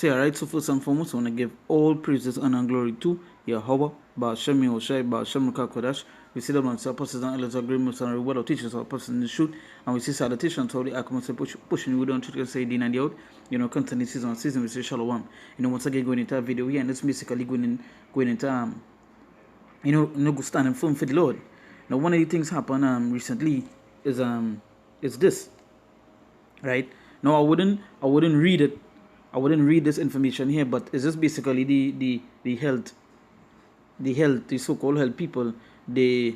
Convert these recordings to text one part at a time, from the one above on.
So, alright, so first and foremost, I want to give all praises and glory to Yahweh, Ba'ashem Yehoshai, Ba'ashem Kodash. We see the ones apostles and elders, agreements and reward of teachers, our apostles in the truth. And we see salutations, all the accommodates pushing you down to say in and out. Content season, we say Shalom. Once again, going into a video here, and that's basically going into, go stand and film for the Lord. Now, one of the things happened recently is this, right? Now, I wouldn't read it. I wouldn't read this information here, but it's just basically the so-called health people, they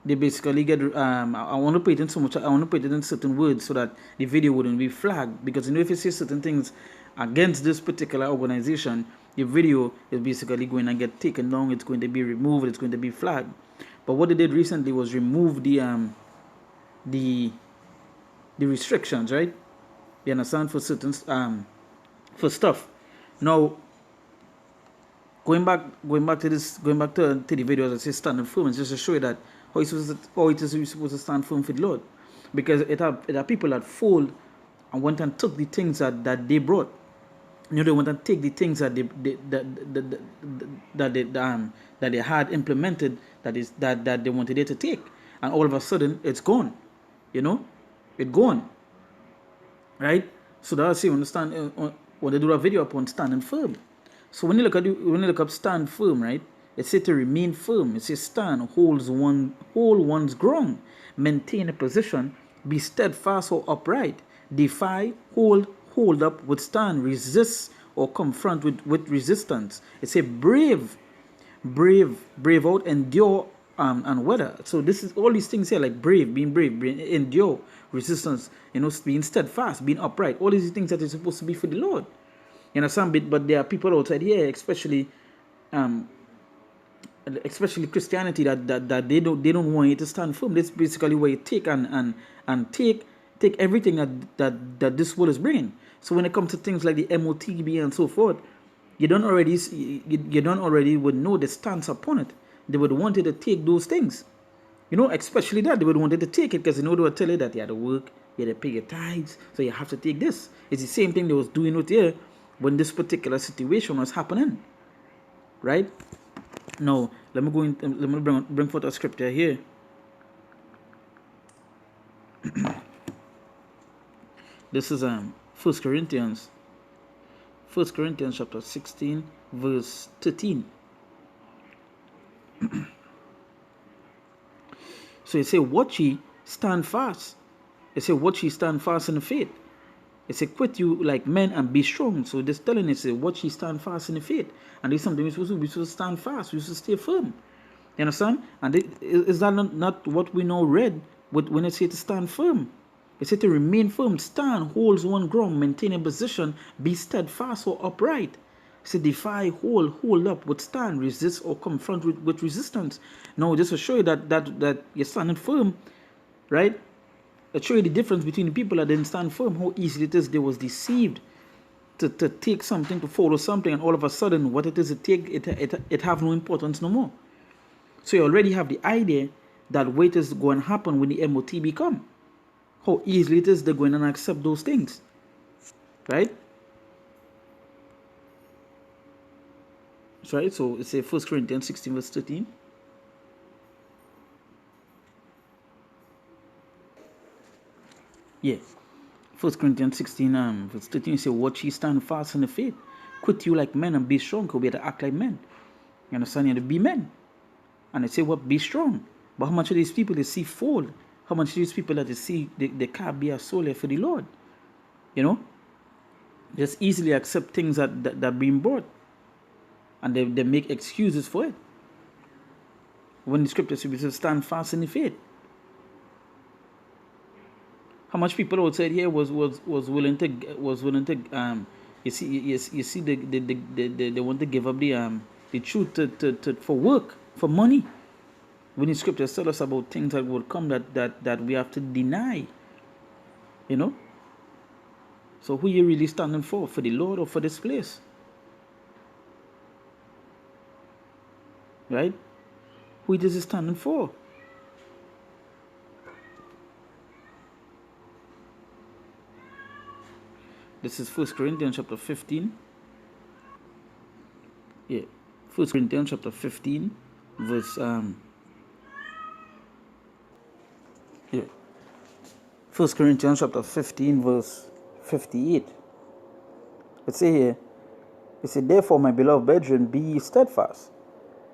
basically get I want to put it in so much. I want to put it in certain words so that the video wouldn't be flagged, because if you say certain things against this particular organization, the video is basically going to get taken down. It's going to be removed. It's going to be flagged. But what they did recently was remove the restrictions, right? You understand, for certain for stuff. Now, going back to the video, as I say, standing firm, it's just to show you that how it is supposed to stand firm for the Lord, because it are people that fold and went and took the things that they brought. They went and take the things that they had implemented, that they wanted it to take, and all of a sudden it's gone. It's gone, right? So that's you understand when they do a video upon standing firm. So when you look up stand firm, right? It says to remain firm. It says stand, hold one's ground, maintain a position, be steadfast or upright, defy, hold up, withstand, resist or confront with resistance. It says brave out, endure and weather. So this is all these things here, like being brave, endure, resistance, being steadfast, being upright. All these things that are supposed to be for the Lord. You understand? But there are people outside here, especially Christianity, that they don't want you to stand firm. That's basically where you take and take everything that this world is bringing. So when it comes to things like the MOTB and so forth, you don't already would know the stance upon it. They would want you to take those things. Especially that they would want you to take it, because they would tell you that you had to work, you had to pay your tithes, so you have to take this. It's the same thing they was doing with you when this particular situation was happening, right? Now let me bring forth a scripture here. This is 1 Corinthians chapter 16 verse 13. So it say, watch ye, stand fast. It say, watch ye, stand fast in the faith. It say, quit you like men and be strong. So this telling it, say, watch ye, stand fast in the faith. And there's something we're supposed to do. We're supposed to stand fast. We're supposed to stay firm. You understand? And is that not what we now read when it say to stand firm? It said to remain firm, stand, hold one ground, maintain a position, be steadfast or upright. It said defy, hold up, withstand, resist or confront with resistance. Now, just to show you that you're standing firm, right? I'll show you the difference between the people that didn't stand firm, how easy it is they was deceived to take something, to follow something, and all of a sudden what it is to take, it have no importance no more. So you already have the idea that what is going to happen when the MOTB come. How easily it is they're going to accept those things, right? Right, so it's 1 Corinthians 16 verse 13. Yeah, 1 Corinthians 16 verse 13. It says, watch ye, stand fast in the faith, quit you like men and be strong. Because we have to act like men. You understand? You have to be men. And they say, what? Be strong. But how much of these people they see fall? How much of these people that they see they can't be a soul for the Lord? Just easily accept things that are being brought, and they make excuses for it. When the scripture says stand fast in the faith. How much people outside here was willing to you see they want to give up the truth to for work, for money. When the scriptures tell us about things that will come that we have to deny. So who you really standing for the Lord or for this place? Right? Who it is standing for? This is 1 Corinthians chapter 15. Yeah. 1 Corinthians chapter 15, verse yeah. 1 Corinthians chapter 15, verse 58. It says here, it said, therefore, my beloved brethren, be ye steadfast,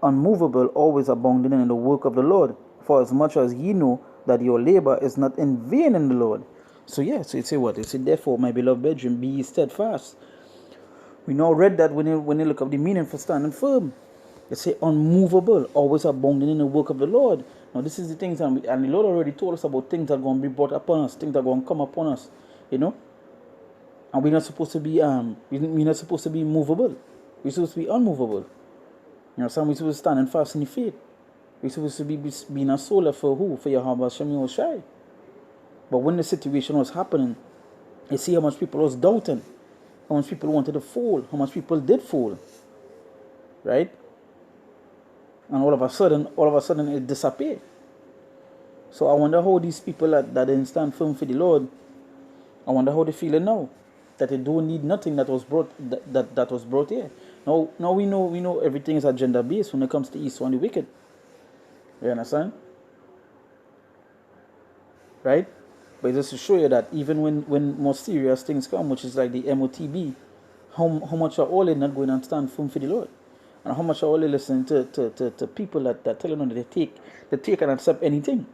unmovable, always abounding in the work of the Lord, for as much as ye know that your labor is not in vain in the Lord. So yeah, so it say what? It said, therefore, my beloved brethren, be ye steadfast. We now read that when you look up the meaning for standing firm. It say unmovable, always abounding in the work of the Lord. Now this is the things, and the Lord already told us about things that are going to be brought upon us, things that are going to come upon us, you know. And we're not supposed to be we're not supposed to be movable. We're supposed to be unmovable. You know, some we're supposed to stand fast in the faith. We're supposed to be being a solar for who? For Yahweh Hashem Yahushai. But when the situation was happening, you see how much people was doubting, how much people wanted to fall, how much people did fall, right? And all of a sudden it disappeared. So I wonder how these people that didn't stand firm for the Lord, I wonder how they feeling now, that they don't need nothing that was brought that was brought here. Now we know everything is agenda based when it comes to Esau and the wicked. You understand? Right? But just to show you that even when more serious things come, which is like the MOTB, how much are all they not going and stand firm for the Lord? And how much are all they listening to people that tell them that they take and accept anything?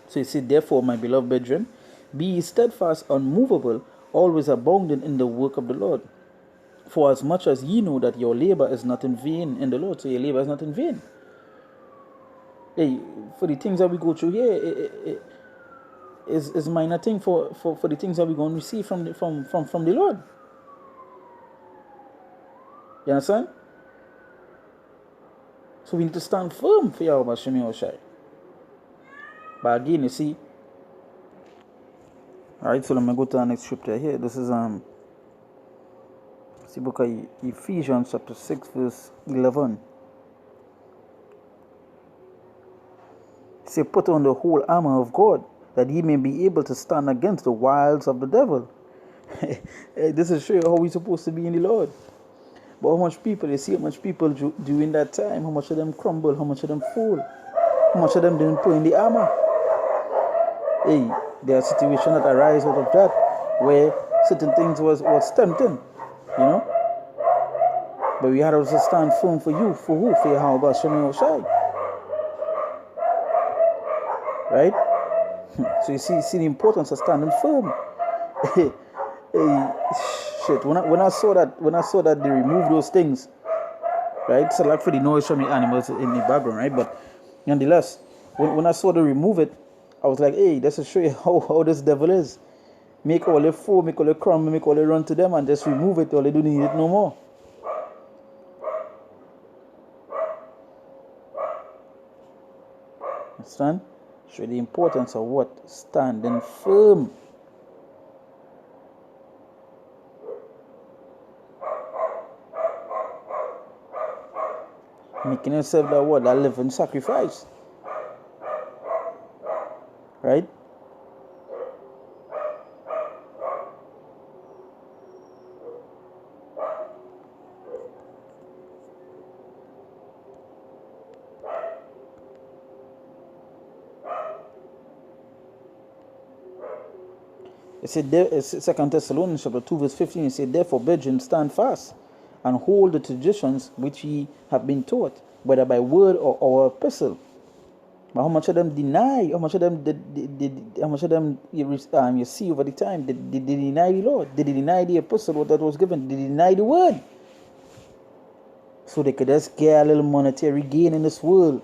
So you see, therefore, my beloved brethren, be ye steadfast, unmovable, always abounding in the work of the Lord. For as much as ye know that your labor is not in vain in the Lord, so your labor is not in vain. Hey, for the things that we go through here, it is minor thing for the things that we're going to receive from the Lord. You understand? So we need to stand firm for Yahweh Hashem Yahushai. But again, you see, alright, so let me go to the next scripture here. This is the book of Ephesians chapter 6, verse 11. It says, put on the whole armor of God, that ye may be able to stand against the wiles of the devil. This is showing how we're supposed to be in the Lord. But how much people, you see how much people during that time, how much of them crumble, how much of them fall, how much of them didn't put in the armor. Hey, there are situations that arise out of that, where certain things was tempting, you know. But we had to stand firm for you, for who? For Yahweh Hashem Yahushai. Right? So you see the importance of standing firm. Hey, shit. When I saw that they removed those things, right? So like for the noise from the animals in the background, right? But nonetheless, when I saw them remove it, I was like, hey, that's to show you how this devil is. Make all the fool, make all the crumble, make all the run to them, and just remove it. All they don't need it no more. Understand? Show the importance of what? Standing firm. Making yourself that what? That living sacrifice. Right? It said, 2 Thessalonians chapter 2 verse 15, it said, therefore, brethren, stand fast and hold the traditions which ye have been taught, whether by word or epistle. But how much of them deny? How much of them you see over the time? Did they deny the Lord? Did they deny the epistle that was given? Did they deny the word? So they could just get a little monetary gain in this world.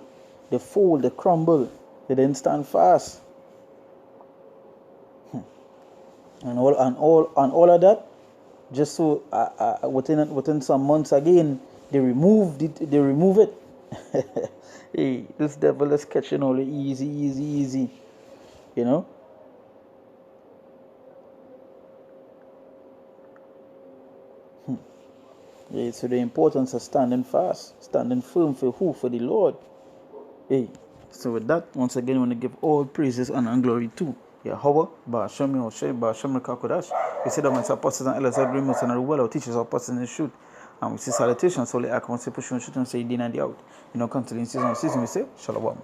They fall, they crumble, they didn't stand fast. And all of that, just so within some months again, they remove it. Hey, this devil is catching all the easy, you know. Yeah, so the importance of standing fast, standing firm for who? For the Lord. Hey, so with that, once again, I want to give all praises, honor, and glory to Yahweh, Ba'Shem Yoshe, Ba'Shem Kakodash. We say that when apostles and elders agree most and are well, our teachers, our apostles in the truth. And we say salutations, so let I come and say push on shoot and say in and out. You know, come to the season, we say, Shalom.